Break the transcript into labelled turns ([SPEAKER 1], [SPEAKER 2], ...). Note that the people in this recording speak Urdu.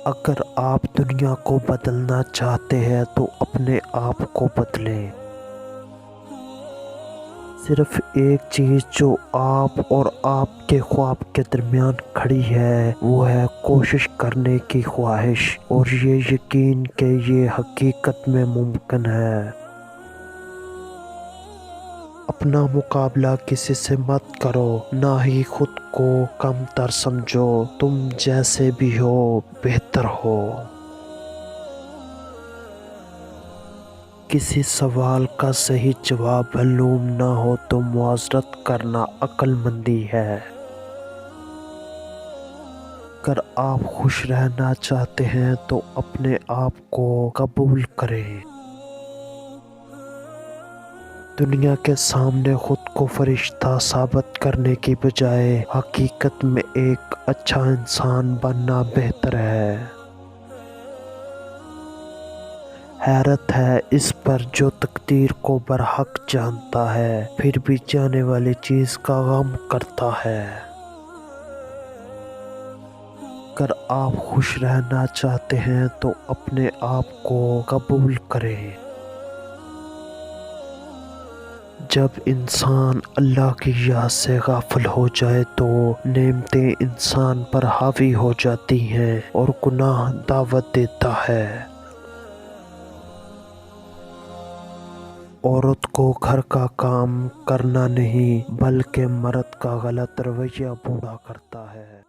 [SPEAKER 1] اگر آپ دنیا کو بدلنا چاہتے ہیں تو اپنے آپ کو بدلیں۔ صرف ایک چیز جو آپ اور آپ کے خواب کے درمیان کھڑی ہے وہ ہے کوشش کرنے کی خواہش اور یہ یقین کہ یہ حقیقت میں ممکن ہے۔ اپنا مقابلہ کسی سے مت کرو، نہ ہی خود کو کم تر سمجھو۔ تم جیسے بھی ہو بہتر ہو۔ کسی سوال کا صحیح جواب معلوم نہ ہو تو معذرت کرنا عقل مندی ہے۔ اگر آپ خوش رہنا چاہتے ہیں تو اپنے آپ کو قبول کریں۔ دنیا کے سامنے خود کو فرشتہ ثابت کرنے کی بجائے حقیقت میں ایک اچھا انسان بننا بہتر ہے۔ حیرت ہے اس پر جو تقدیر کو برحق جانتا ہے پھر بھی جانے والی چیز کا غم کرتا ہے۔ اگر آپ خوش رہنا چاہتے ہیں تو اپنے آپ کو قبول کریں۔ جب انسان اللہ کی یاد سے غافل ہو جائے تو نعمتیں انسان پر حاوی ہو جاتی ہیں اور گناہ دعوت دیتا ہے۔ عورت کو گھر کا کام کرنا نہیں بلکہ مرد کا غلط رویہ بوڑھا کرتا ہے۔